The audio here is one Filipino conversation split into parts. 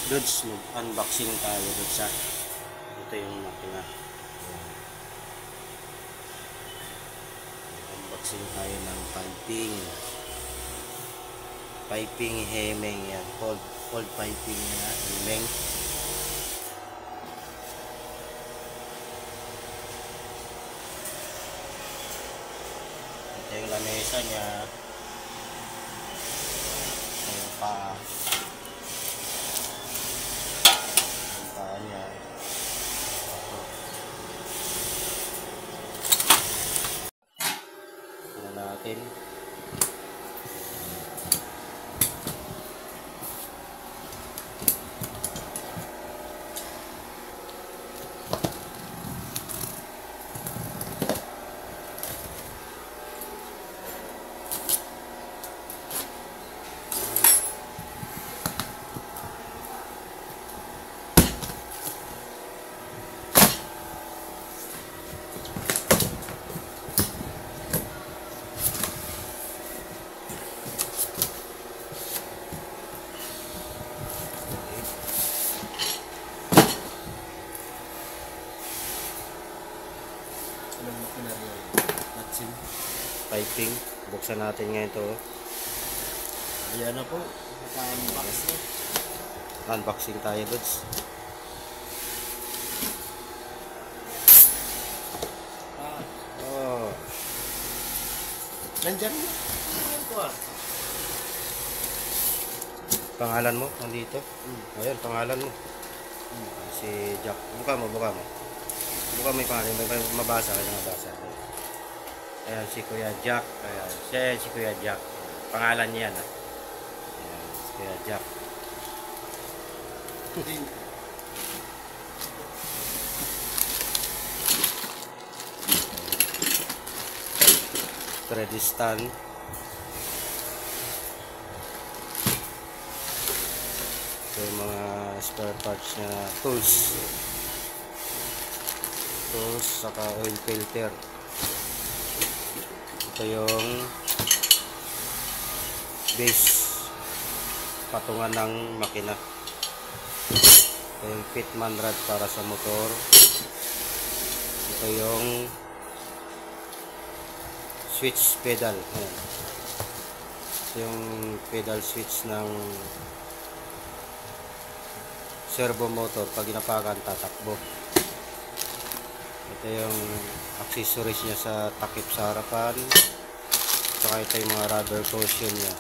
Dudes, mag-unboxing tayo dun sa ito yung makina. Unboxing tayo ng piping hemeng yan, cold piping na hemeng. Ito yung lamesa niya, ito yung paa niya. Ito natin. Piping, buksan natin ngayon ito. Ayan na po, naka-unbox na. Unboxing tayo goods. Oh, Nandyan mo? Ayan po ah. pangalan mo nandito. Ayan, pangalan mo. Si Jack. Buka mo. Buka mo yung pangalan. May mabasa. Ayan, si Kuya Jack. Ayan, si Kuya Jack. Pangalan niya yan. Ayan, si Kuya Jack. Ready stand. Ito yung mga spare parts na tools. Saka oil filter. Ito yung base patungan ng makina. Ito yung pitman rod para sa motor. Ito yung switch pedal. Ayan. Ito yung pedal switch ng servo motor. Pag ginapakan, tatakbo. Ito yung accessories niya sa takip sa harapan. Saka ito yung mga rubber cushion niya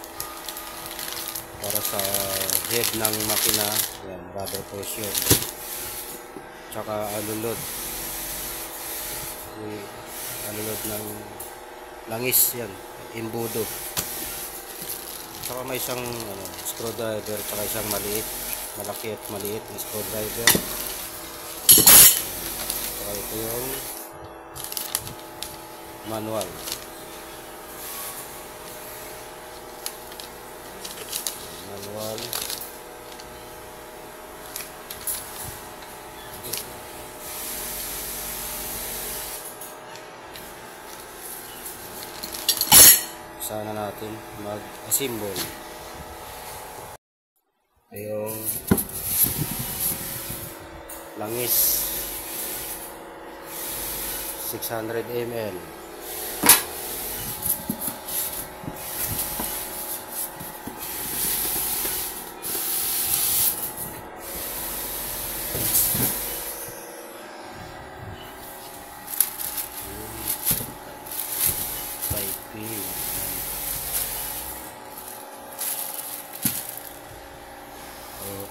para sa head ng makina. Yan, rubber cushion. Saka alulod. Alulod ng langis yan, imbudo. Saka may isang screwdriver, saka isang malaki at maliit na screwdriver. Saka ito yung manual. Sana natin mag-assemble. Yung langis 600 ml. Piping.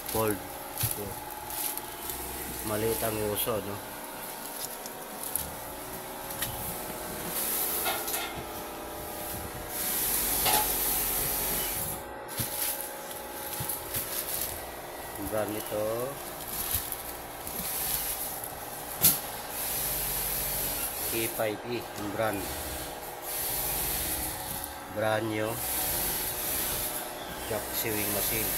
Cold. Maliit ang uso, no? Ang brand nito K5E, ang brand nyo Jack sewing machine.